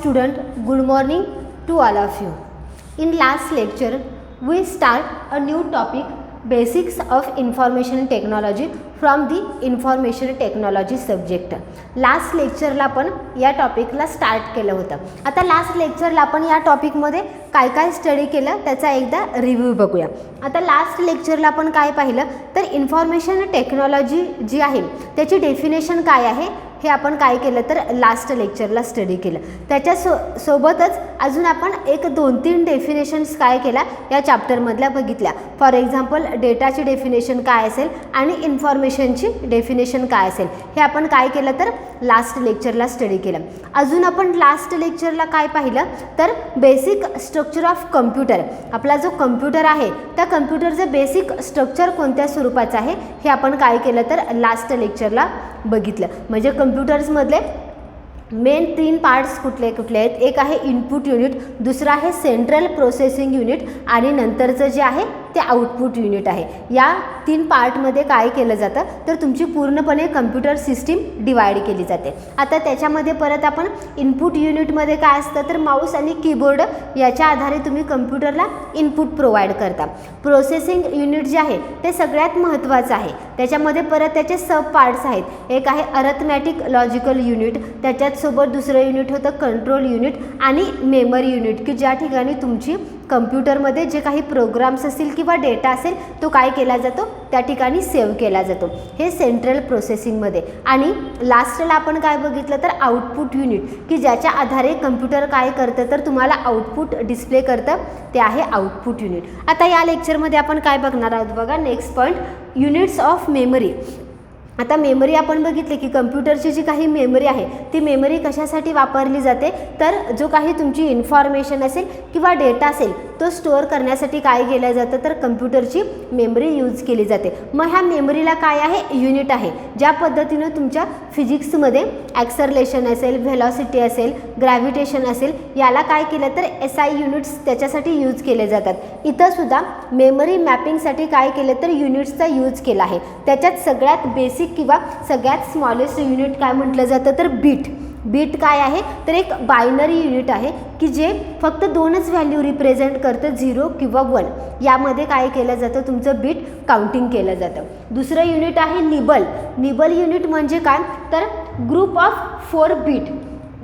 Student, good morning to all of you. In last lecture, we start a new topic, basics of information technology from the information technology subject. Last लेक्चरला आपण या टॉपिकला start केलं होतं. आता last लेक्चरला आपण या टॉपिकमध्ये काय काय स्टडी केलं त्याचा एकदा रिव्ह्यू बघूया. आता लास्ट लेक्चरला आपण काय पाहिलं तर इन्फॉर्मेशन टेक्नॉलॉजी जी आहे त्याची डेफिनेशन काय आहे हे आपण काय केलं तर लास्ट लेक्चरला स्टडी केलं. त्याच्या सोबतच अजून आपण एक 2-3 डेफिनेशन्स काय केल्या या चॅप्टरमधल्या बघितल्या. फॉर एक्झाम्पल डेटाची डेफिनेशन काय असेल आणि इन्फॉर्मेशनची डेफिनेशन काय असेल हे आपण काय केलं तर लास्ट लेक्चरला स्टडी केलं. अजून आपण लास्ट लेक्चरला काय पाहिलं तर बेसिक स्ट्रक्चर ऑफ कम्प्युटर. आपला जो कम्प्युटर आहे त्या कम्प्युटरचं बेसिक स्ट्रक्चर कोणत्या स्वरूपाचं आहे हे आपण काय केलं तर लास्ट लेक्चरला बघितलं. म्हणजे कम्प्युटर्समधले मेन 3 पार्ट्स कुठले कुठले आहेत. एक आहे इनपुट युनिट, दुसरा आहे सेंट्रल प्रोसेसिंग युनिट आणि नंतरचं जे आहे ते आउटपुट युनिट आहे. या 3 पार्टमध्ये काय केलं जातं तर तुमची पूर्णपणे कम्प्युटर सिस्टीम डिवाइड केली जाते. आता त्याच्यामध्ये परत आपण इनपुट युनिटमध्ये काय असतं तर माऊस आणि कीबोर्ड याच्या आधारे तुम्ही कम्प्युटरला इनपुट प्रोव्हाइड करता. प्रोसेसिंग युनिट जे आहे ते सगळ्यात महत्त्वाचं आहे. त्याच्यामध्ये परत त्याचे सब पार्ट्स आहेत. एक आहे अर्थमॅटिक लॉजिकल युनिट, त्याच्यासोबत दुसरं युनिट होतं कंट्रोल युनिट आणि मेमरी युनिट की ज्या ठिकाणी तुमची कम्प्युटरमध्ये जे काही प्रोग्राम्स असतील किंवा डेटा असेल तो काय केला जातो त्या ठिकाणी सेव्ह केला जातो. हे सेंट्रल प्रोसेसिंगमध्ये. आणि लास्टला आपण काय बघितलं तर आउटपुट युनिट की ज्याच्या आधारे कम्प्युटर काय करतं तर तुम्हाला आउटपुट डिस्प्ले करतं ते आहे आउटपुट युनिट. आता या लेक्चरमध्ये आपण काय बघणार आहोत बघा. Next point units of memory. आता मेमरी आपण बघितले की कम्प्युटरची जी काही मेमरी आहे ती मेमरी कशासाठी वापरली जाते तर जो काही तुमची इन्फॉर्मेशन असेल किंवा डेटा असेल तो स्टोअर करण्यासाठी काय केलं जातं तर कम्प्युटरची मेमरी यूज केली जाते. मग ह्या मेमरीला काय आहे युनिट आहे. ज्या पद्धतीनं तुमच्या फिजिक्समध्ये ॲक्सरलेशन असेल, व्हेलॉसिटी असेल, ग्रॅव्हिटेशन असेल याला काय केलं तर SI युनिट्स त्याच्यासाठी यूज केले जातात. इथंसुद्धा मेमरी मॅपिंगसाठी काय केलं तर युनिट्सचा यूज केला आहे. त्याच्यात सगळ्यात बेसिक किंवा सगळ्यात स्मॉलेस्ट युनिट काय म्हटलं जातं तर बीट. बीट काय आहे तर एक बायनरी युनिट आहे की जे फक्त 2च व्हॅल्यू रिप्रेझेंट करतं 0 किंवा 1. यामध्ये काय केलं जातं तुमचं बीट काउंटिंग केलं जातं. दुसरं युनिट आहे निबल. निबल युनिट म्हणजे काय तर ग्रुप ऑफ 4 बीट.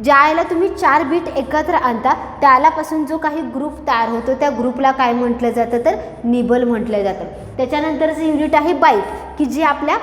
ज्याला तुम्ही 4 बीट एकत्र आणता त्यालापासून जो काही ग्रुप तयार होतो त्या ग्रुपला काय म्हटलं जातं तर निबल म्हटलं जातं. त्याच्यानंतरचं युनिट आहे बाईट की जे आपल्या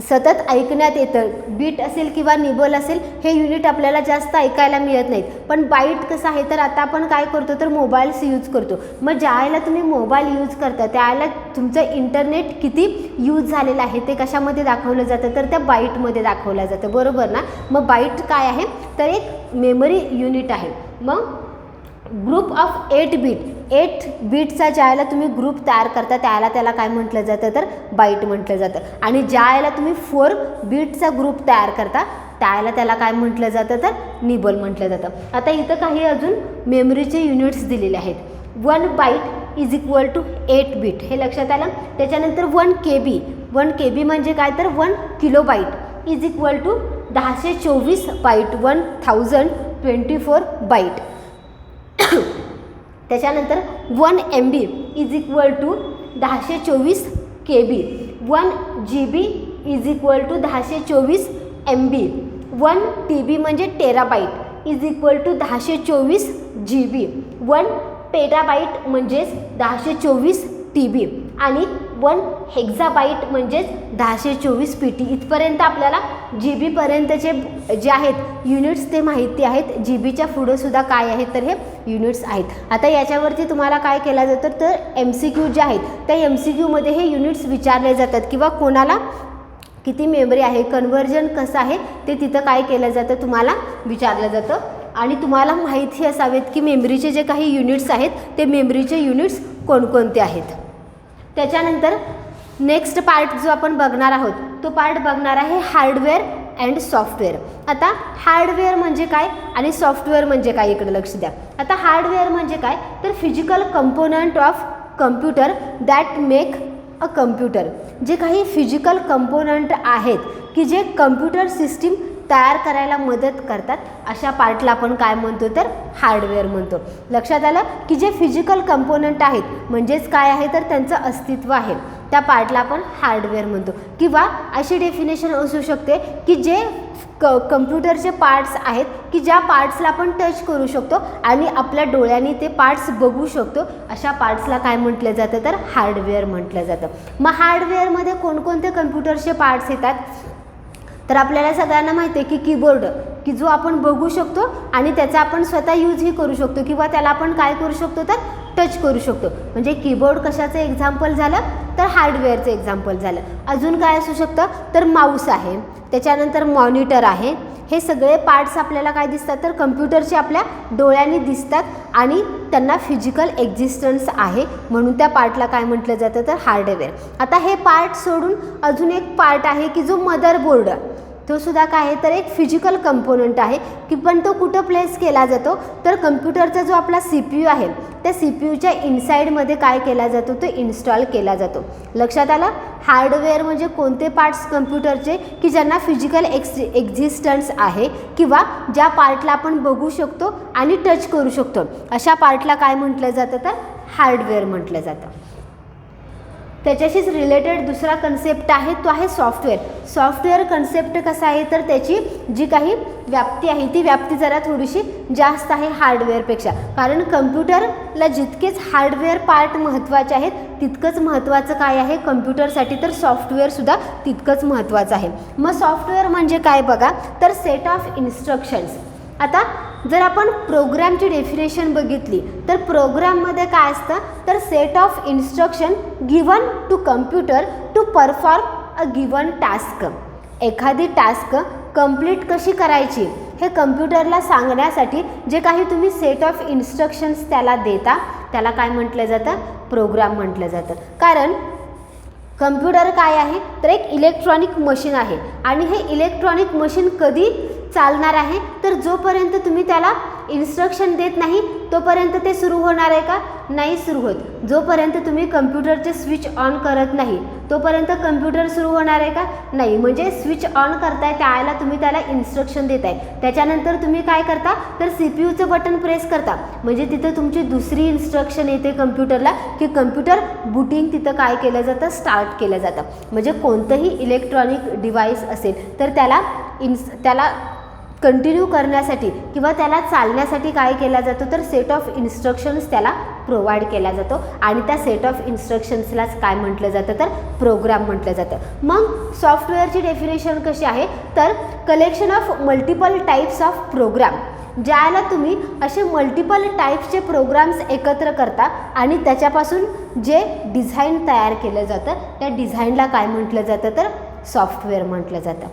सतत ऐकण्यात येतं. बीट असेल किंवा निबल असेल हे युनिट आपल्याला जास्त ऐकायला मिळत नाहीत. पण बाईट कसं आहे तर आता आपण काय करतो तर मोबाईल्स यूज करतो. मग ज्यावेळेला तुम्ही मोबाईल यूज करता त्यावेळेला तुमचं इंटरनेट किती यूज झालेलं आहे ते कशामध्ये दाखवलं जातं तर त्या बाईटमध्ये दाखवलं जातं. बरोबर ना. मग बाईट काय आहे तर एक मेमरी युनिट आहे. मग ग्रुप ऑफ 8 बीट. 8 बीटचा ज्यावेळेला तुम्ही ग्रुप तयार करता त्याला काय म्हटलं जातं तर बाईट म्हटलं जातं. आणि ज्यावेळेला तुम्ही 4 बीटचा ग्रुप तयार करता त्याला काय म्हटलं जातं तर निबल म्हटलं जातं. आता इथं काही अजून मेमरीचे युनिट्स दिलेले आहेत. 1 byte is equal to 8 bit हे लक्षात आलं. त्याच्यानंतर 1 KB. 1 KB म्हणजे काय तर 1 kilobyte is equal to 1024 byte. 1024 byte. त्याच्यानंतर 1 MB is equal to 1024 KB. 1 GB is equal to 1024 MB. 1 TB म्हणजे terabyte is equal to 1024 GB. 1 petabyte म्हणजेच 1024 TB आणि 1 हेक्झाबाईट म्हणजेच 1024 PT. इथपर्यंत आपल्याला GB पर्यंतचे जे आहेत युनिट्स ते माहिती आहेत. GBच्या पुढं सुद्धा काय आहेत तर हे युनिट्स आहेत. आता याच्यावरती तुम्हाला काय केलं जातं तर MCQ जे आहेत त्या MCQमध्ये हे युनिट्स विचारले जातात किंवा कोणाला किती मेमरी आहे, कन्व्हर्जन कसं आहे ते तिथं काय केलं जातं तुम्हाला विचारलं जातं. आणि तुम्हाला माहिती असावेत की मेमरीचे जे काही युनिट्स आहेत ते मेमरीचे युनिट्स कोणकोणते आहेत. त्याच्यानंतर नेक्स्ट पार्ट जो आपण बघणार आहोत तो पार्ट बघणार आहे हार्डवेअर अँड सॉफ्टवेअर. आता हार्डवेअर म्हणजे काय आणि सॉफ्टवेअर म्हणजे काय इकडे लक्ष द्या. आता हार्डवेअर म्हणजे काय तर physical component of computer that make a computer. जे काही फिजिकल कंपोनंट आहेत की जे कम्प्युटर सिस्टीम तयार करायला मदत करतात अशा पार्टला आपण काय म्हणतो तर हार्डवेअर म्हणतो. लक्षात आलं की जे फिजिकल कंपोनंट आहेत म्हणजेच काय आहे तर त्यांचं अस्तित्व आहे त्या पार्टला आपण हार्डवेअर म्हणतो. किंवा अशी डेफिनेशन असू शकते की जे कम्प्युटरचे पार्ट्स आहेत की ज्या पार्ट्सला आपण टच करू शकतो आणि आपल्या डोळ्यांनी ते पार्ट्स बघू शकतो अशा पार्ट्सला काय म्हटलं जातं तर हार्डवेअर म्हटलं जातं. मग हार्डवेअरमध्ये कोणकोणते कम्प्युटरचे पार्ट्स येतात तर आपल्याला सगळ्यांना माहिती आहे की कीबोर्ड की जो आपण बघू शकतो आणि त्याचा आपण स्वतः यूजही करू शकतो किंवा त्याला आपण काय करू शकतो तर टच करू शकतो. म्हणजे कीबोर्ड कशाचं एक्झाम्पल झालं तर हार्डवेअरचं एक्झाम्पल झालं. अजून काय असू शकतं तर माऊस आहे, त्याच्यानंतर मॉनिटर आहे. हे सगळे पार्ट्स आपल्याला काय दिसतात तर कम्प्युटरचे आपल्या डोळ्यांनी दिसतात आणि त्यांना फिजिकल एक्झिस्टन्स आहे म्हणून त्या पार्टला काय म्हटलं जातं तर हार्डवेअर. आता हे पार्ट सोडून अजून एक पार्ट आहे की जो मदरबोर्ड, तो सुद्धा काय आहे तर एक फिजिकल कंपोनंट आहे की पण तो कुठं प्लेस केला जातो तर कम्प्युटरचा जो आपला CPU आहे त्या CPUच्या इनसाईडमध्ये काय केला जातो तो इन्स्टॉल केला जातो. लक्षात आलं. हार्डवेअर म्हणजे कोणते पार्ट्स कम्प्युटरचे की ज्यांना फिजिकल एक्झिस्टन्स आहे किंवा ज्या पार्टला आपण बघू शकतो आणि टच करू शकतो अशा पार्टला काय म्हटलं जातं तर हार्डवेअर म्हटलं जातं. त्याच्याशीच रिलेटेड दुसरा कन्सेप्ट आहे तो आहे सॉफ्टवेअर. सॉफ्टवेअर कन्सेप्ट कसा आहे तर त्याची जी काही व्याप्ती आहे ती व्याप्ती जरा थोडीशी जास्त आहे हार्डवेअरपेक्षा. कारण कम्प्युटरला जितकेच हार्डवेअर पार्ट महत्त्वाचे आहेत तितकंच महत्त्वाचं काय आहे कम्प्युटरसाठी तर सॉफ्टवेअरसुद्धा तितकंच महत्त्वाचं आहे. मग सॉफ्टवेअर म्हणजे काय बघा तर सेट ऑफ इन्स्ट्रक्शन्स. आता जर आपण प्रोग्रामची डेफिनेशन बघितली तर प्रोग्राममध्ये काय असतं तर set of instruction given to computer to perform a given task. एखादी टास्क कंप्लीट कशी करायची हे कम्प्युटरला सांगण्यासाठी जे काही तुम्ही सेट ऑफ इन्स्ट्रक्शन्स त्याला देता त्याला काय म्हटलं जातं प्रोग्राम म्हटलं जातं. कारण कम्प्युटर काय आहे तर एक इलेक्ट्रॉनिक मशीन आहे आणि हे इलेक्ट्रॉनिक मशीन कधी चालणार आहे तर जोपर्यंत तुम्ही त्याला इन्स्ट्रक्शन देत नाही तोपर्यंत ते सुरू होणार आहे का नाही सुरू होत. जोपर्यंत तुम्ही कम्प्युटरचे स्विच ऑन करत नाही तोपर्यंत कम्प्युटर सुरू होणार आहे का नाही. म्हणजे स्विच ऑन करताय त्यावेळेला तुम्ही त्याला इन्स्ट्रक्शन देताय त्याच्यानंतर तुम्ही काय करता तर CPUचं बटन प्रेस करता म्हणजे तिथं तुमची दुसरी इन्स्ट्रक्शन येते कम्प्युटरला की कम्प्युटर बूटिंग तिथं काय केलं जातं स्टार्ट केलं जातं. म्हणजे कोणतंही इलेक्ट्रॉनिक डिव्हाइस असेल तर त्याला कंटिन्यू करण्यासाठी किंवा त्याला चालण्यासाठी काय केला जातो तर सेट ऑफ इन्स्ट्रक्शन्स त्याला प्रोव्हाइड केला जातो आणि त्या सेट ऑफ इन्स्ट्रक्शन्सलाच काय म्हटलं जातं तर प्रोग्राम म्हटलं जातं. मग सॉफ्टवेअरची डेफिनेशन कशी आहे तर collection of multiple types of program. ज्याला तुम्ही असे मल्टिपल टाईप्सचे प्रोग्राम्स एकत्र करता आणि त्याच्यापासून जे डिझाईन तयार केलं जातं त्या डिझाईनला काय म्हटलं जातं तर सॉफ्टवेअर म्हटलं जातं.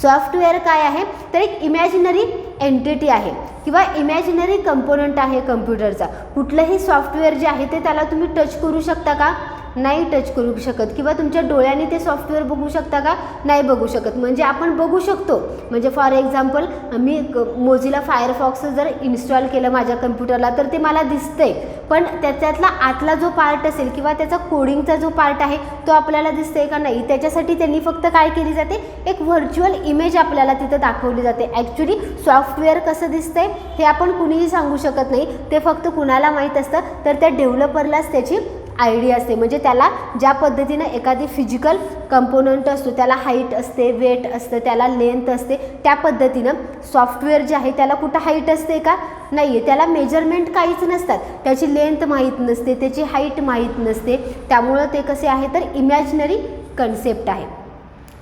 सॉफ्टवेअर काय आहे तर एक इमॅजिनरी एंटिटी आहे किंवा इमॅजिनरी कंपोनंट आहे कम्प्युटरचा. कुठलंही सॉफ्टवेअर जे आहे ते त्याला तुम्ही टच करू शकता का नाही टच करू शकत किंवा तुमच्या डोळ्यांनी ते सॉफ्टवेअर बघू शकता का नाही बघू शकत. म्हणजे आपण बघू शकतो म्हणजे for example me Mozilla Firefox जर इन्स्टॉल केलं माझ्या कम्प्युटरला तर ते मला दिसतंय पण त्याच्यातला आतला जो पार्ट असेल किंवा त्याचा कोडिंगचा जो पार्ट आहे तो आपल्याला दिसतंय का नाही. त्याच्यासाठी त्यांनी फक्त काय केली जाते एक व्हर्च्युअल इमेज आपल्याला तिथं दाखवली जाते. ॲक्च्युली सॉफ्टवेअर कसं दिसतंय हे आपण कुणीही सांगू शकत नाही ते फक्त कुणाला माहीत असतं तर त्या डेव्हलपरलाच त्याची आयडिया असते. म्हणजे त्याला ज्या पद्धतीनं एखादी फिजिकल कंपोनंट असतो त्याला हाईट असते वेट असतं त्याला लेंथ असते त्या पद्धतीनं सॉफ्टवेअर जे आहे त्याला कुठं हाईट असते का नाही आहे. त्याला मेजरमेंट काहीच नसतात. त्याची लेंथ माहीत नसते त्याची हाईट माहीत नसते. त्यामुळं ते कसे आहे तर इमॅजिनरी कन्सेप्ट आहे.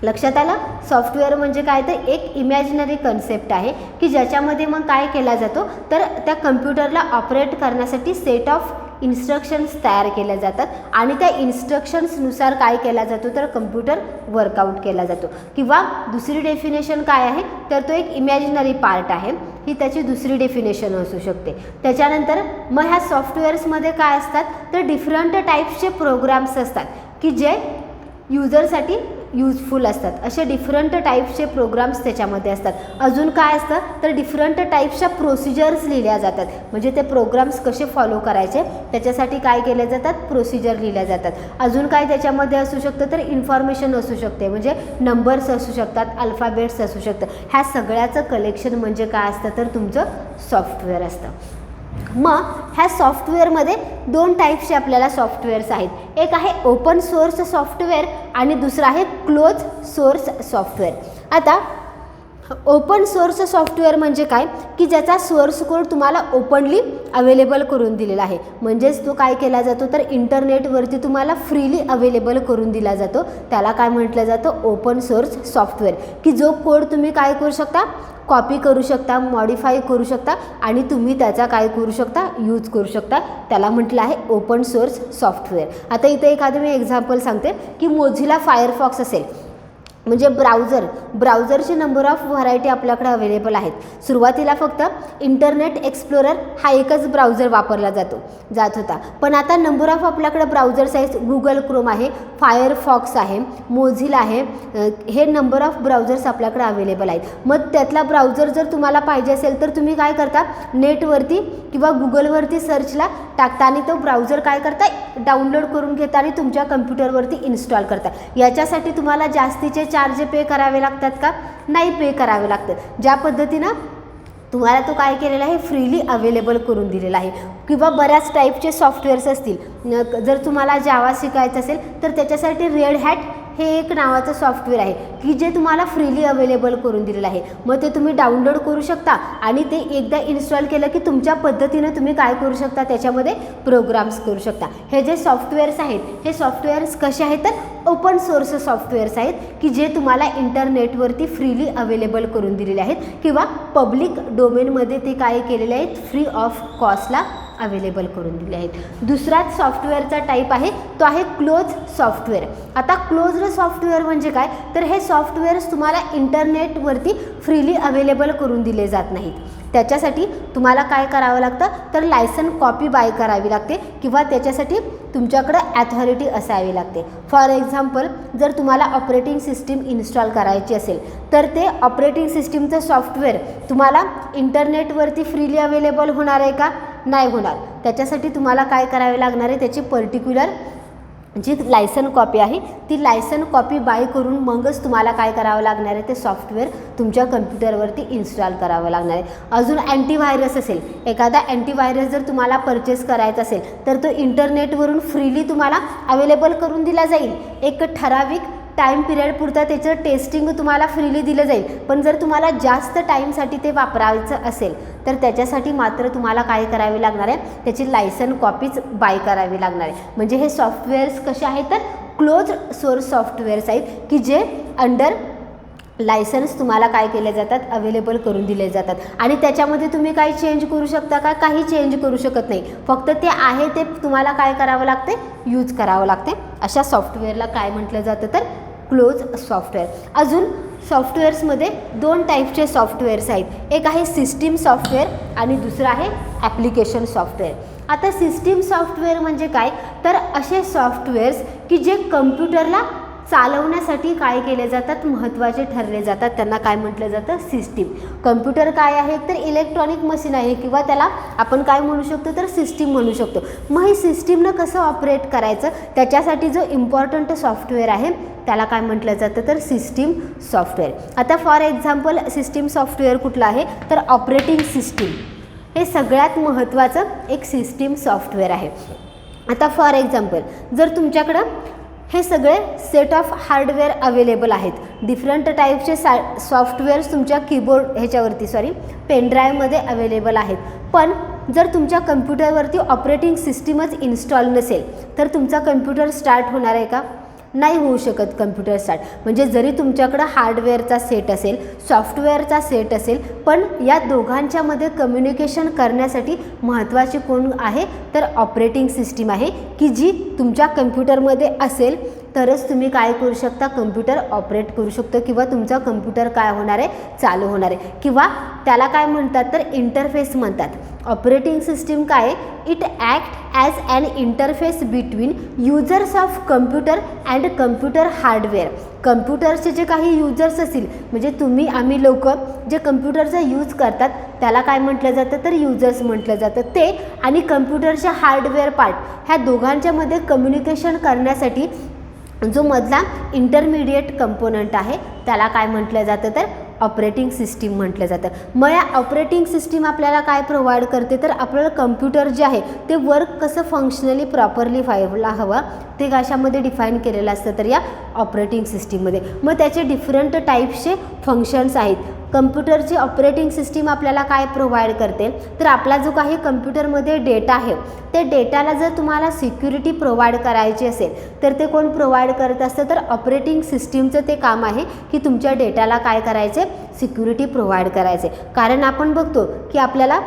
लक्षात आलं. सॉफ्टवेअर म्हणजे काय तर एक इमॅजिनरी कन्सेप्ट आहे की ज्याच्यामध्ये मग काय केला जातो तर त्या कम्प्युटरला ऑपरेट करण्यासाठी सेट ऑफ इन्स्ट्रक्शन्स तयार केल्या जातात आणि त्या इन्स्ट्रक्शन्सनुसार काय केला जातो तर कम्प्युटर वर्कआउट केला जातो. किंवा दुसरी डेफिनेशन काय आहे तर तो एक इमॅजिनरी पार्ट आहे ही त्याची दुसरी डेफिनेशन असू शकते. त्याच्यानंतर मग ह्या सॉफ्टवेअर्समध्ये काय असतात तर डिफरंट टाईप्सचे प्रोग्राम्स असतात की जे युजरसाठी यूजफुल असतात. असे डिफरंट टाईप्सचे प्रोग्राम्स त्याच्यामध्ये असतात. अजून काय असतं तर डिफरंट टाईप्सच्या प्रोसिजर्स लिहिल्या जातात. म्हणजे ते प्रोग्राम्स कसे फॉलो करायचे त्याच्यासाठी काय केले जातात, प्रोसिजर लिहिल्या जातात. अजून काय त्याच्यामध्ये असू शकतं तर इन्फॉर्मेशन असू शकते, म्हणजे नंबर्स असू शकतात, अल्फाबेट्स असू शकतं. ह्या सगळ्याचं कलेक्शन म्हणजे काय असतं तर तुमचं सॉफ्टवेअर असतं. मग ह्या सॉफ्टवेअरमध्ये दोन टाईप्सचे आपल्याला सॉफ्टवेअर्स आहेत. एक आहे ओपन सोर्स सॉफ्टवेअर आणि दुसरं आहे क्लोज सोर्स सॉफ्टवेअर. आता ओपन सोर्स सॉफ्टवेअर म्हणजे काय की ज्याचा सोर्स कोड तुम्हाला ओपनली अवेलेबल करून दिलेला आहे. म्हणजेच तो काय केला जातो तर इंटरनेटवरती तुम्हाला फ्रीली अवेलेबल करून दिला जातो. त्याला काय म्हटलं जातं, ओपन सोर्स सॉफ्टवेअर. की जो कोड तुम्ही काय करू शकता, कॉपी करू शकता, मॉडिफाय करू शकता आणि तुम्ही त्याचा काय करू शकता, यूज करू शकता. त्याला म्हटलं आहे ओपन सोर्स सॉफ्टवेअर. आता इथे एखादं मी एक्झाम्पल सांगते की मोझिला फायरफॉक्स असेल, म्हणजे ब्राउझरची नंबर ऑफ व्हरायटी आपल्याकडे अवेलेबल आहेत. सुरुवातीला फक्त इंटरनेट एक्सप्लोरर हा एकच ब्राउझर वापरला जात होता. पण आता नंबर ऑफ आपल्याकडे ब्राउझर्स आहेत. गुगल क्रोम आहे, फायरफॉक्स आहे, मोझिला आहे. हे नंबर ऑफ ब्राउझर्स आपल्याकडे अवेलेबल आहेत. मग त्यातला ब्राउझर जर तुम्हाला पाहिजे असेल तर तुम्ही काय करता, नेटवरती किंवा गुगलवरती सर्चला टाकता आणि तो ब्राउझर काय करता, डाउनलोड करून घेता आणि तुमच्या कम्प्युटरवरती इन्स्टॉल करता. याच्यासाठी तुम्हाला जास्तीचे चार्ज पे करावे लागतात का, नाही पे करावे लागतात. ज्या पद्धतीनं तुम्हाला तो काय केलेला आहे, फ्रीली अवेलेबल करून दिलेला आहे. किंवा बऱ्याच टाईपचे सॉफ्टवेअर्स असतील. जर तुम्हाला जावा शिकायचं असेल तर त्याच्यासाठी रेड हॅट हे एक नावाचं सॉफ्टवेअर आहे की जे तुम्हाला फ्रीली अवेलेबल करून दिलेलं आहे. मग ते तुम्ही डाउनलोड करू शकता आणि ते एकदा इन्स्टॉल केलं की तुमच्या पद्धतीनं तुम्ही काय करू शकता, त्याच्यामध्ये प्रोग्राम्स करू शकता. हे जे सॉफ्टवेअर्स आहेत हे सॉफ्टवेअर्स कसे आहेत तर ओपन सोर्स सॉफ्टवेअर्स आहेत की जे तुम्हाला इंटरनेटवरती फ्रीली अवेलेबल करून दिलेले आहेत किंवा पब्लिक डोमेनमध्ये ते काय केलेले आहेत, फ्री ऑफ कॉस्टला अवेलेबल करून दिले आहेत. दुसराच सॉफ्टवेअरचा टाईप आहे तो आहे क्लोज सॉफ्टवेअर. आता क्लोज्ड सॉफ्टवेअर म्हणजे काय तर हे सॉफ्टवेअर्स तुम्हाला इंटरनेटवरती फ्रीली अवेलेबल करून दिले जात नाहीत. त्याच्यासाठी तुम्हाला काय करावं लागतं तर लायसन कॉपी बाय करावी लागते किंवा त्याच्यासाठी तुमच्याकडं ॲथॉरिटी असावी लागते. फॉर एक्झाम्पल जर तुम्हाला ऑपरेटिंग सिस्टीम इन्स्टॉल करायची असेल तर ते ऑपरेटिंग सिस्टीमचं सॉफ्टवेअर तुम्हाला इंटरनेटवरती फ्रीली अवेलेबल होणार आहे का, नाही होणार. त्याच्यासाठी तुम्हाला काय करावे लागणार आहे, त्याची पर्टिक्युलर जी लायसन कॉपी आहे ती लायसन कॉपी बाय करून मगच तुम्हाला काय करावं लागणार आहे, ते सॉफ्टवेअर तुमच्या कम्प्युटरवरती इन्स्टॉल करावं लागणार आहे. अजून अँटीव्हायरस असेल, एखादा अँटीव्हायरस जर तुम्हाला परचेस करायचा असेल तर तो इंटरनेटवरून फ्रीली तुम्हाला अवेलेबल करून दिला जाईल. एक ठराविक टाईम पिरियड पुरता त्याचं टेस्टिंग तुम्हाला फ्रीली दिलं जाईल. पण जर तुम्हाला जास्त टाईमसाठी ते वापरायचं असेल तर त्याच्यासाठी मात्र तुम्हाला काय करावे लागणार आहे, त्याची लायसन कॉपीच बाय करावी लागणार आहे. म्हणजे हे सॉफ्टवेअर्स कसे आहेत तर क्लोज सोर्स सॉफ्टवेअर्स आहेत की जे अंडर लायसन्स तुम्हाला काय केले जातात, अवेलेबल करून दिले जातात. आणि त्याच्यामध्ये तुम्ही काही चेंज करू शकता का, काही चेंज करू शकत नाही. फक्त ते आहे ते तुम्हाला काय करावं लागते, यूज करावं लागते. अशा सॉफ्टवेअरला काय म्हटलं जातं तर क्लोज सॉफ्टवेअर. अजून सॉफ्टवेअर्समध्ये दोन टाईपचे सॉफ्टवेअर्स आहेत. एक आहे सिस्टीम सॉफ्टवेअर आणि दुसरं आहे ॲप्लिकेशन सॉफ्टवेअर. आता सिस्टीम सॉफ्टवेअर म्हणजे काय तर असे सॉफ्टवेअर्स की जे कम्प्युटरला चालवण्यासाठी काय केले जातात, महत्त्वाचे ठरले जातात. त्यांना काय म्हटलं जातं, सिस्टीम. कम्प्युटर काय आहे तर इलेक्ट्रॉनिक मशीन आहे किंवा त्याला आपण काय म्हणू शकतो तर सिस्टीम म्हणू शकतो. मग ही सिस्टीमनं कसं ऑपरेट करायचं त्याच्यासाठी जो इम्पॉर्टंट सॉफ्टवेअर आहे त्याला काय म्हटलं जातं तर सिस्टीम सॉफ्टवेअर. आता फॉर एक्झाम्पल सिस्टीम सॉफ्टवेअर कुठलं आहे तर ऑपरेटिंग सिस्टीम हे सगळ्यात महत्त्वाचं एक सिस्टीम सॉफ्टवेअर आहे. आता फॉर एक्झाम्पल जर तुमच्याकडं हे सगळे सेट ऑफ हार्डवेअर अवेलेबल आहेत, डिफरंट टाईपचे सॉफ्टवेअर्स तुमच्या कीबोर्ड पेनड्राईव्हमध्ये अवेलेबल आहेत. पण जर तुमच्या कम्प्युटरवरती ऑपरेटिंग सिस्टीमच इन्स्टॉल नसेल तर तुमचा कम्प्युटर स्टार्ट होणार आहे का, नाही होऊ शकत कम्प्युटर स्टार्ट. म्हणजे जरी तुमच्याकडं हार्डवेअरचा सेट असेल, सॉफ्टवेअरचा सेट असेल, पण या दोघांच्यामध्ये कम्युनिकेशन करण्यासाठी महत्त्वाची कोण आहे तर ऑपरेटिंग सिस्टीम आहे की जी तुमच्या कम्प्युटरमध्ये असेल तरच तुम्ही काय करू शकता, कम्प्युटर ऑपरेट करू शकतो किंवा तुमचा कम्प्युटर काय होणार आहे, चालू होणार आहे. किंवा त्याला काय म्हणतात तर इंटरफेस म्हणतात. ऑपरेटिंग सिस्टीम काय आहे, it act as an interface between users of computer and computer hardware. कम्प्युटरचे जे काही युजर्स असतील, म्हणजे तुम्ही आम्ही लोक जे कम्प्युटरचा यूज करतात त्याला काय म्हटलं जातं तर युजर्स म्हटलं जातं. ते आणि कम्प्युटरच्या हार्डवेअर पार्ट ह्या दोघांच्या मध्ये कम्युनिकेशन करण्यासाठी जो मधला इंटरमिडिएट कंपोनंट आहे त्याला काय म्हटलं जातं तर ऑपरेटिंग सिस्टीम म्हटलं जातं. मग या ऑपरेटिंग सिस्टीम आपल्याला काय प्रोव्हाइड करते तर आपल्याला कम्प्युटर जे आहे ते वर्क कसं फंक्शनली प्रॉपरली व्हायला हवं ते कशामध्ये डिफाईन केलेलं असतं तर या ऑपरेटिंग सिस्टीममध्ये. मग त्याचे डिफरंट टाईप्सचे फंक्शन्स आहेत. कम्प्युटरची ऑपरेटिंग सिस्टीम आपल्याला काय प्रोव्हाइड करते तर आपला जो काही कम्प्युटरमध्ये डेटा आहे ते डेटाला जर तुम्हाला सिक्युरिटी प्रोव्हाइड करायची असेल तर ते कोण प्रोव्हाइड करत असतं तर ऑपरेटिंग सिस्टीमचं ते काम आहे की तुमच्या डेटाला काय करायचे, सिक्युरिटी प्रोव्हाइड करायचे. कारण आपण बघतो की आपल्याला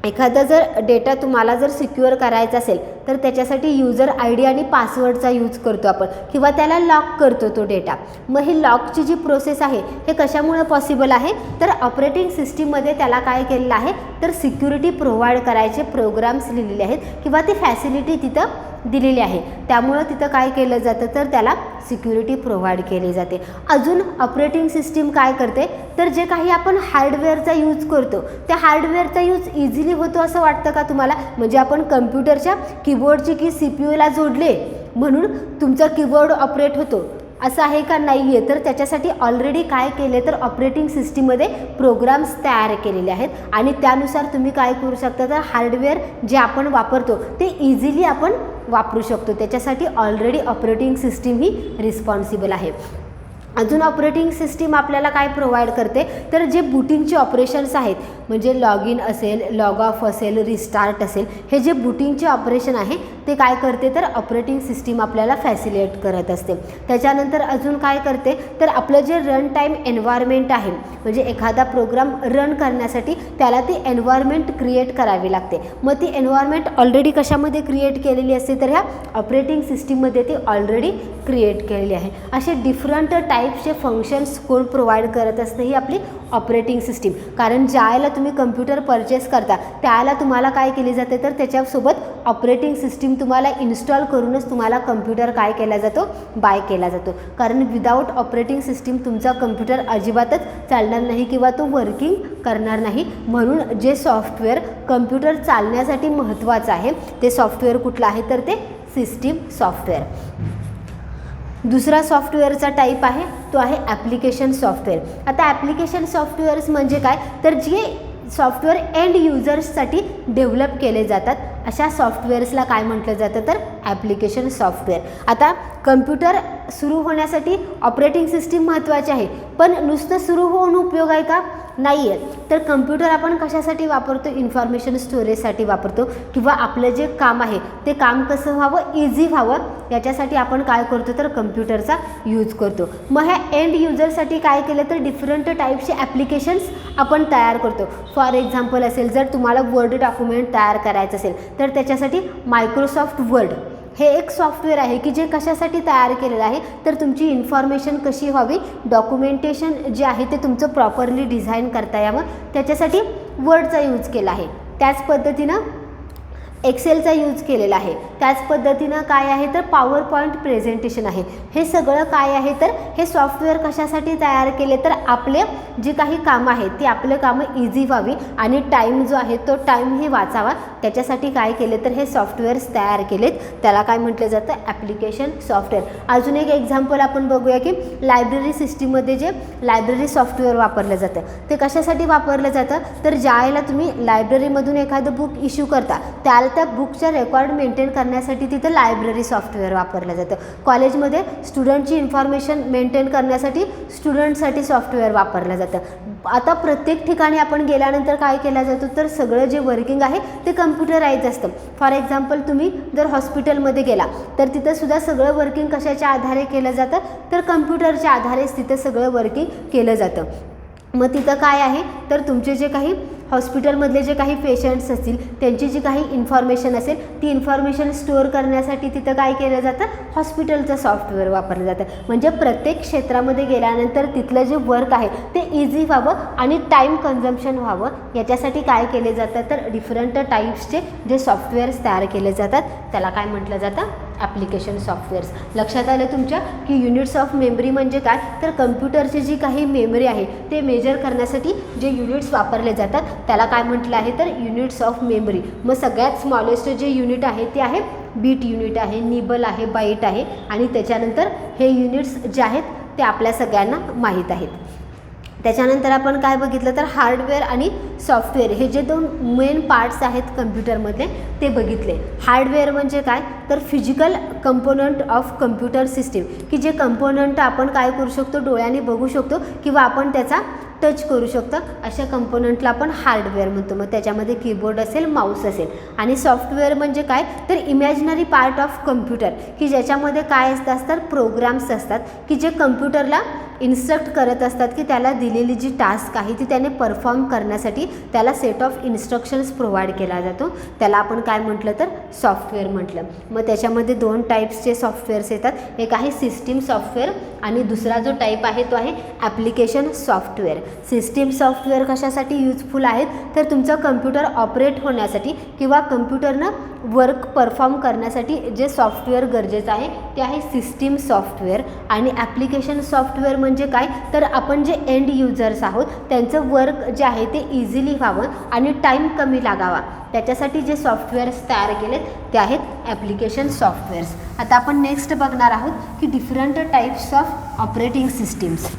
एखादा जर डेटा तुम्हाला जर सिक्युअर करायचा असेल तर त्याच्यासाठी यूजर ID आणि पासवर्डचा यूज करतो आपण किंवा त्याला लॉक करतो तो डेटा. मग ही लॉकची जी प्रोसेस आहे हे कशामुळे पॉसिबल आहे तर ऑपरेटिंग सिस्टीममध्ये त्याला काय केलेलं आहे तर सिक्युरिटी प्रोव्हाइड करायचे प्रोग्राम्स लिहिलेले आहेत किंवा ती फॅसिलिटी तिथं दिलेली आहे. त्यामुळं तिथं काय केलं जातं तर त्याला सिक्युरिटी प्रोव्हाइड केली जाते. अजून ऑपरेटिंग सिस्टीम काय करते तर जे काही आपण हार्डवेअरचा यूज करतो त्या हार्डवेअरचा यूज इझिली होतो असं वाटतं का तुम्हाला. म्हणजे आपण कम्प्युटरच्या कीबोर्डची की CPU जोडले म्हणून तुमचा कीबोर्ड ऑपरेट होतो असं आहे का, नाही आहे. तर त्याच्यासाठी ऑलरेडी काय केले तर ऑपरेटिंग सिस्टीममध्ये प्रोग्राम्स तयार केलेले आहेत आणि त्यानुसार तुम्ही काय करू शकता तर हार्डवेअर जे आपण वापरतो ते इझिली आपण वापरू शकतो. त्याच्यासाठी ऑलरेडी ऑपरेटिंग सिस्टीम ही रिस्पॉन्सिबल आहे. अजून ऑपरेटिंग सिस्टीम आपल्याला काय प्रोव्हाइड करते तर जे बूटिंगचे ऑपरेशन्स आहेत म्हणजे लॉग इन असेल, लॉग ऑफ असेल, रिस्टार्ट असेल, हे जे बूटिंगचे ऑपरेशन आहे ते काय करते तर ऑपरेटिंग सिस्टीम आपल्याला फॅसिलिटेट करत असते. त्याच्यानंतर अजून काय करते तर आपलं जे रन टाईम एन्व्हायरमेंट आहे म्हणजे एखादा प्रोग्राम रन करण्यासाठी त्याला ती एन्व्हायरमेंट क्रिएट करावी लागते. मग ती एन्व्हायरमेंट ऑलरेडी कशामध्ये क्रिएट केलेली असते तर ह्या ऑपरेटिंग सिस्टीममध्ये ती ऑलरेडी क्रिएट केलेली आहे. असे डिफरंट टाईप्सचे फंक्शन्स कोण प्रोव्हाइड करत असते ही आपली ऑपरेटिंग सिस्टीम. कारण ज्यावेळेला तुम्ही कम्प्युटर परचेस करता त्यावेळेला तुम्हाला काय केली जाते तर त्याच्यासोबत ऑपरेटिंग सिस्टीम तुम्हाला इन्स्टॉल करूनच तुम्हाला कम्प्युटर काय केला जातो, बाय केला जातो. कारण विदाऊट ऑपरेटिंग सिस्टीम तुमचा कम्प्युटर अजिबातच चालणार नाही किंवा तो वर्किंग करणार नाही. म्हणून जे सॉफ्टवेअर कम्प्युटर चालण्यासाठी महत्त्वाचं आहे ते सॉफ्टवेअर कुठलं आहे तर ते सिस्टीम सॉफ्टवेअर. दुसरा सॉफ्टवेअरचा टाईप आहे तो आहे ॲप्लिकेशन सॉफ्टवेअर. आता ॲप्लिकेशन सॉफ्टवेअर्स म्हणजे काय तर जे सॉफ्टवेअर एंड युजर्ससाठी डेव्हलप केले जातात अशा सॉफ्टवेअर्सला काय म्हटलं जातं तर ॲप्लिकेशन सॉफ्टवेअर. आता कम्प्युटर सुरू होण्यासाठी ऑपरेटिंग सिस्टीम महत्त्वाची आहे पण नुसतं सुरू होऊन उपयोग आहे का, नाही आहे. तर कम्प्युटर आपण कशासाठी वापरतो, इन्फॉर्मेशन स्टोरेजसाठी वापरतो किंवा आपलं जे काम आहे ते काम कसं व्हावं, इझी व्हावं याच्यासाठी आपण काय करतो तर कम्प्युटरचा यूज करतो. मग ह्या एंड युजरसाठी काय केलं तर डिफरंट टाईपचे ॲप्लिकेशन्स आपण तयार करतो. फॉर एक्झाम्पल असेल जर तुम्हाला वर्ड डॉक्युमेंट तयार करायचं असेल तर त्याच्यासाठी मायक्रोसॉफ्ट वर्ड हे एक सॉफ्टवेअर आहे की जे कशासाठी तयार केलेलं आहे तर तुमची इन्फॉर्मेशन कशी व्हावी, डॉक्युमेंटेशन जे आहे ते तुमचं प्रॉपरली डिझाईन करता यावं त्याच्यासाठी वर्डचा यूज केला आहे. त्याच पद्धतीनं एक्सेलचा यूज केलेला आहे. त्याच पद्धतीनं काय आहे तर पॉवर पॉईंट प्रेझेंटेशन आहे. हे सगळं काय आहे तर हे सॉफ्टवेअर कशासाठी तयार केले तर आपले जे काही कामं आहेत ती आपलं कामं इझी व्हावी आणि टाईम जो आहे तो टाईमही वाचावा त्याच्यासाठी काय केले तर हे सॉफ्टवेअर्स तयार केलेत. त्याला काय म्हटलं जातं ॲप्लिकेशन सॉफ्टवेअर. अजून एक एक्झाम्पल आपण बघूया की लायब्ररी सिस्टीममध्ये जे लायब्ररी सॉफ्टवेअर वापरलं जातं ते कशासाठी वापरलं जातं तर ज्यावेळेला तुम्ही लायब्ररीमधून एखादं बुक इश्यू करता त्याला त्या बुकच्या रेकॉर्ड मेंटेन करण्यासाठी तिथं लायब्ररी सॉफ्टवेअर वापरलं जातं. कॉलेजमध्ये स्टुडंटची इन्फॉर्मेशन मेंटेन करण्यासाठी स्टुडंटसाठी सॉफ्टवेअर वापरलं जातं. आता प्रत्येक ठिकाणी आपण गेल्यानंतर काय केलं जातं तर सगळं जे वर्किंग आहे ते कम्प्युटराईज असतं. फॉर एक्झाम्पल तुम्ही जर हॉस्पिटलमध्ये गेला तर तिथं सुद्धा सगळं वर्किंग कशाच्या आधारे केलं जातं तर कम्प्युटरच्या आधारेच तिथं सगळं वर्किंग केलं जातं. मग तिथं काय आहे तर तुमचे जे काही हॉस्पिटलमधले जे काही पेशंट्स असतील त्यांची जी काही इन्फॉर्मेशन असेल ती इन्फॉर्मेशन स्टोअर करण्यासाठी तिथं काय केलं जातं, हॉस्पिटलचं सॉफ्टवेअर वापरलं जातं. म्हणजे प्रत्येक क्षेत्रामध्ये गेल्यानंतर तिथलं जे वर्क आहे ते इझी व्हावं आणि टाईम कन्झम्पशन व्हावं याच्यासाठी काय केले जातं, तर डिफरंट टाईप्सचे जे सॉफ्टवेअर्स तयार केले जातात त्याला काय म्हटलं जातं, ॲप्लिकेशन सॉफ्टवेअर्स. लक्षात आलं तुमच्या की युनिट्स ऑफ मेमरी म्हणजे काय, तर कम्प्युटरची जी काही मेमरी आहे ते मेजर करण्यासाठी जे युनिट्स वापरले जातात त्याला काय म्हटलं आहे, तर युनिट्स ऑफ मेमरी. मग सगळ्यात स्मॉलेस्ट जे युनिट आहे ते आहे बीट युनिट आहे, निबल आहे, बाईट आहे आणि त्याच्यानंतर हे युनिट्स जे आहेत ते आपल्या सगळ्यांना माहीत आहेत. त्याच्यानंतर आपण काय बघितलं, तर हार्डवेअर आणि सॉफ्टवेअर हे जे दोन मेन पार्ट्स आहेत कम्प्युटरमधले ते बघितले. हार्डवेअर म्हणजे काय, तर physical component of computer system, की जे कंपोनंट आपण काय करू शकतो, डोळ्याने बघू शकतो किंवा आपण त्याचा टच करू शकतो, अशा कंपोनंटला आपण हार्डवेअर म्हणतो. मग त्याच्यामध्ये कीबोर्ड असेल, माऊस असेल. आणि सॉफ्टवेअर म्हणजे काय, तर इमॅजिनरी पार्ट ऑफ कम्प्युटर, की ज्याच्यामध्ये काय असतात, तर प्रोग्राम्स असतात की जे कम्प्युटरला इन्स्ट्रक्ट करत असतात की त्याला दिलेली जी टास्क आहे ती त्याने परफॉर्म करण्यासाठी त्याला सेट ऑफ इन्स्ट्रक्शन्स प्रोव्हाइड केला जातो. त्याला आपण काय म्हटलं, तर सॉफ्टवेअर म्हटलं. मग त्याच्यामध्ये दोन टाईप्सचे सॉफ्टवेअर्स येतात. एक आहे सिस्टीम सॉफ्टवेअर आणि दुसरा जो टाईप आहे तो आहे ॲप्लिकेशन सॉफ्टवेअर. सिस्टीम सॉफ्टवेअर कशासाठी यूजफुल आहेत, तर तुमचं कम्प्युटर ऑपरेट होण्यासाठी किंवा कम्प्युटरनं वर्क परफॉर्म करण्यासाठी जे सॉफ्टवेअर गरजेचं आहे ते आहे सिस्टीम सॉफ्टवेअर. आणि ॲप्लिकेशन सॉफ्टवेअर म्हणजे काय, तर आपण जे एंड युजर्स आहोत त्यांचं वर्क जे आहे ते इझिली व्हावं आणि टाईम कमी लागावा त्याच्यासाठी जे सॉफ्टवेअर्स तयार केलेत ते आहेत ॲप्लिकेशन सॉफ्टवेअर्स. आता आपण नेक्स्ट बघणार आहोत की different types of operating systems.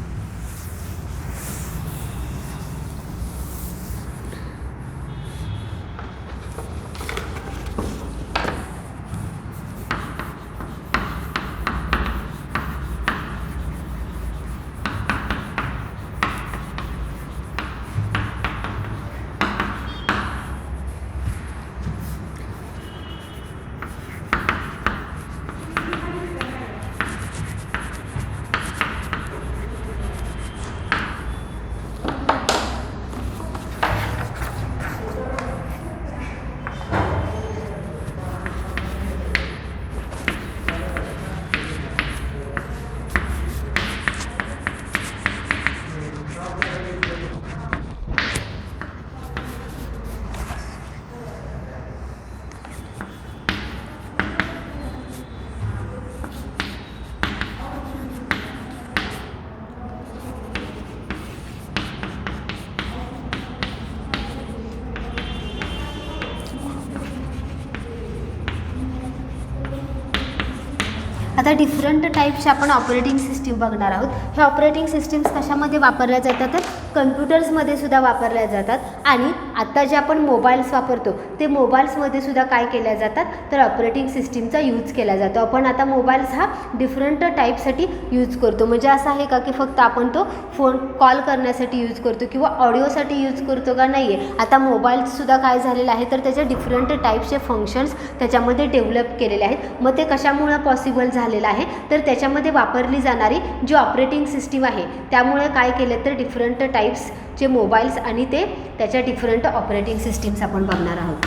आता डिफरंट टाईप्सचे आपण ऑपरेटिंग सिस्टीम बघणार आहोत. हे ऑपरेटिंग सिस्टीम्स कशामध्ये वापरल्या जातात, तर कम्प्युटर्समध्ये सुद्धा वापरल्या जातात. आणि आत्ता जे आपण मोबाईल्स वापरतो ते मोबाईल्समध्ये सुद्धा काय केल्या जातात, तर ऑपरेटिंग सिस्टीमचा यूज केला जातो. आपण आता मोबाईल्स हा डिफरंट टाईपसाठी यूज करतो. म्हणजे असं आहे का की फक्त आपण तो फोन कॉल करण्यासाठी यूज करतो किंवा ऑडिओसाठी यूज करतो का, नाही आहे. आता मोबाईल्ससुद्धा काय झालेलं आहे, तर त्याचे डिफरंट टाईप्सचे फंक्शन्स त्याच्यामध्ये डेव्हलप केलेले आहेत. मग ते कशामुळे पॉसिबल झालेलं आहे, तर त्याच्यामध्ये वापरली जाणारी जी ऑपरेटिंग सिस्टीम आहे त्यामुळे काय केलं, तर डिफरंट टाईप्सचे मोबाईल्स आणि ते त्याच्या डिफरंट ऑपरेटिंग सिस्टीम्स आपण बघणार आहोत.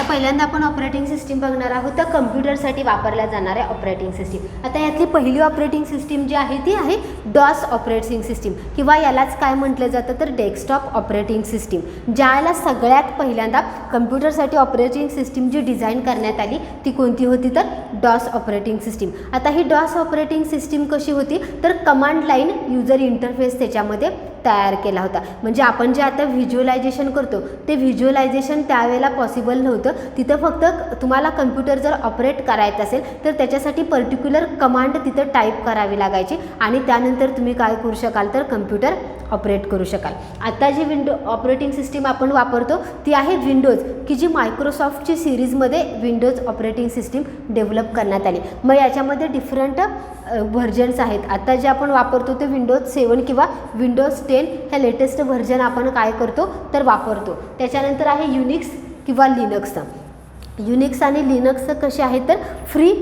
पहिल्यांदा आपण ऑपरेटिंग सिस्टीम बघणार आहोत तर कम्प्युटरसाठी वापरल्या जाणाऱ्या ऑपरेटिंग सिस्टीम. आता यातली पहिली ऑपरेटिंग सिस्टीम जी आहे ती आहे डॉस ऑपरेटिंग सिस्टीम किंवा यालाच काय म्हटलं जातं तर डेस्कटॉप ऑपरेटिंग सिस्टीम. ज्याला सगळ्यात पहिल्यांदा कम्प्युटरसाठी ऑपरेटिंग सिस्टीम जी डिझाईन करण्यात आली ती कोणती होती तर डॉस ऑपरेटिंग सिस्टीम. आता ही डॉस ऑपरेटिंग सिस्टीम कशी होती तर कमांड लाईन युजर इंटरफेस त्याच्यामध्ये तयार केला होता. म्हणजे आपण जे आता व्हिज्युअलायझेशन करतो ते व्हिज्युअलायझेशन त्यावेळेला पॉसिबल नव्हतं तिथं फक्त तुम्हाला कम्प्युटर जर ऑपरेट करायचं असेल तर त्याच्यासाठी पर्टिक्युलर कमांड तिथं टाईप करावी लागायची आणि त्यानंतर तुम्ही काय करू शकाल तर कम्प्युटर ऑपरेट करू शकाल. आता जी ऑपरेटिंग सिस्टीम आपण वापरतो ती आहे विंडोज, की जी मायक्रोसॉफ्टची सिरीजमध्ये विंडोज ऑपरेटिंग सिस्टीम डेव्हलप करण्यात आली. मग याच्यामध्ये डिफरंट व्हर्जन्स आहेत. आता जे आपण वापरतो ते विंडोज 7 किंवा विंडोज 10 हे लेटेस्ट व्हर्जन आपण काय करतो तर वापरतो. त्याच्यानंतर आहे युनिक्स किंवा लिनक्स. युनिक्स आणि लिनक्स कसे आहेत तर फ्री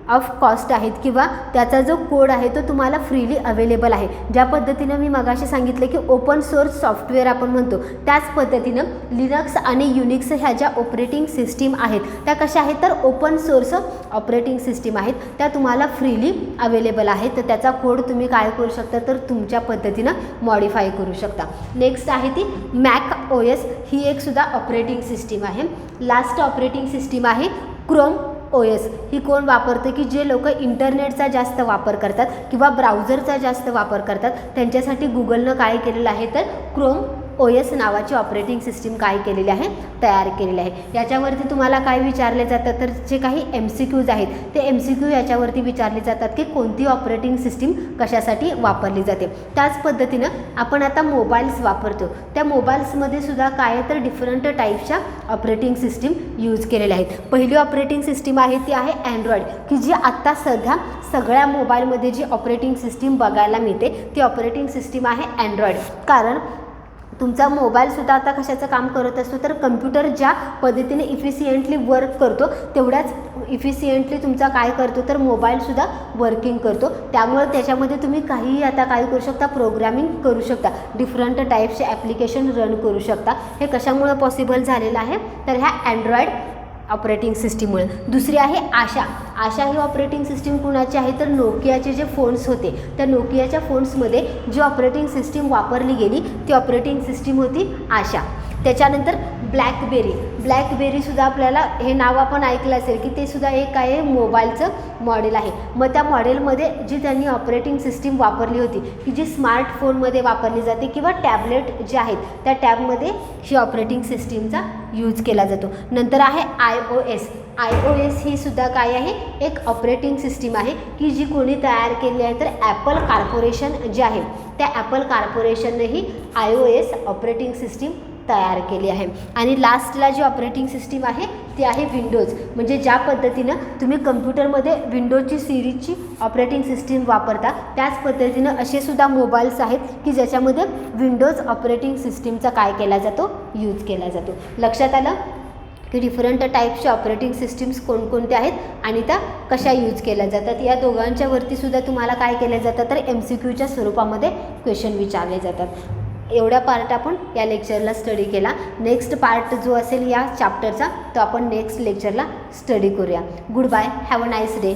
ऑफ कॉस्ट आहेत किंवा त्याचा जो कोड आहे तो तुम्हाला फ्रीली अवेलेबल आहे. ज्या पद्धतीनं मी मगाशी सांगितलं की ओपन सोर्स सॉफ्टवेअर आपण म्हणतो, त्याच पद्धतीनं लिनक्स आणि युनिक्स ह्या ज्या ऑपरेटिंग सिस्टीम आहेत त्या कशा आहेत तर ओपन सोर्स ऑपरेटिंग सिस्टीम आहेत. त्या तुम्हाला फ्रीली अवेलेबल आहेत. तर त्याचा कोड तुम्ही काय करू शकता तर तुमच्या पद्धतीनं मॉडिफाय करू शकता. नेक्स्ट आहे ती मॅक OS. ही एक सुद्धा ऑपरेटिंग सिस्टीम आहे. लास्ट ऑपरेटिंग सिस्टीम आहे क्रोम OS. ही कोण वापरते की जे लोक इंटरनेटचा जास्त वापर करतात किंवा ब्राउझरचा जास्त वापर करतात त्यांच्यासाठी गुगलनं काय केलेलं आहे तर क्रोम OS नावाची ऑपरेटिंग सिस्टीम काय केलेली आहे तयार केलेली आहे. याच्यावरती तुम्हाला काय विचारले जातात तर जे काही MCQs आहेत ते MCQ याच्यावरती विचारले जातात की कोणती ऑपरेटिंग सिस्टीम कशासाठी वापरली जाते. त्याच पद्धतीनं आपण आता मोबाईल्स वापरतो, त्या मोबाईल्समध्ये सुद्धा काय तर डिफरंट टाईपच्या ऑपरेटिंग सिस्टीम यूज केलेल्या आहेत. पहिली ऑपरेटिंग सिस्टीम आहे ती आहे अँड्रॉइड, की जी आत्ता सध्या सगळ्या मोबाईलमध्ये जी ऑपरेटिंग सिस्टीम बघायला मिळते ती ऑपरेटिंग सिस्टीम आहे अँड्रॉइड. कारण तुमचा मोबाईलसुद्धा आता कशाचं काम करत असतो तर कम्प्युटर ज्या पद्धतीने इफिशियंटली वर्क करतो तेवढ्याच इफिशियंटली तुमचा काय करतो तर मोबाईलसुद्धा वर्किंग करतो. त्यामुळे त्याच्यामध्ये तुम्ही काहीही आता काय करू शकता प्रोग्रामिंग करू शकता, डिफरंट टाईप्सचे ॲप्लिकेशन रन करू शकता. हे कशामुळे पॉसिबल झालेलं आहे तर ह्या अँड्रॉइड ऑपरेटिंग सिस्टीममुळे. दुसरी आहे आशा. आशा ही ऑपरेटिंग सिस्टीम कुणाची आहे तर नोकियाचे जे फोन्स होते त्या नोकियाच्या फोन्समध्ये जी ऑपरेटिंग सिस्टीम वापरली गेली ती ऑपरेटिंग सिस्टीम होती आशा. त्याच्यानंतर ब्लॅकबेरीसुद्धा आपल्याला हे नाव आपण ऐकलं असेल की ते सुद्धा एक आहे मोबाईलचं मॉडेल आहे. मग त्या मॉडेलमध्ये जी त्यांनी ऑपरेटिंग सिस्टीम वापरली होती की जी स्मार्टफोनमध्ये वापरली जाते किंवा टॅबलेट जे आहेत त्या टॅबमध्ये ही ऑपरेटिंग सिस्टीमचा यूज केला जातो. नंतर आहे iOS ही सुद्धा काय आहे एक ऑपरेटिंग सिस्टीम आहे की जी कोणी तयार केली आहे तर ॲपल कॉर्पोरेशन जे आहे त्या ॲपल कॉर्पोरेशनने ही iOS ऑपरेटिंग सिस्टीम तयार केली आहे. आणि लास्टला जी ऑपरेटिंग सिस्टीम आहे ती आहे विंडोज. म्हणजे ज्या पद्धतीनं तुम्ही कम्प्युटरमध्ये विंडोजची सिरीजची ऑपरेटिंग सिस्टीम वापरता त्याच पद्धतीनं असे सुद्धा मोबाईल्स आहेत की ज्याच्यामध्ये विंडोज ऑपरेटिंग सिस्टीमचा काय केला जातो यूज केला जातो. लक्षात आलं की डिफरंट टाईप्सच्या ऑपरेटिंग सिस्टीम्स कोणकोणत्या आहेत आणि त्या कशा यूज केल्या जातात. या दोघांच्या वरतीसुद्धा तुम्हाला काय केलं जातं तर MCQच्या स्वरूपामध्ये क्वेश्चन विचारले जातात. एवढा पार्ट आपण या लेक्चरला स्टडी केला. नेक्स्ट पार्ट जो असेल या चॅप्टरचा तो आपण नेक्स्ट लेक्चरला स्टडी करूया. Good bye, have a nice day.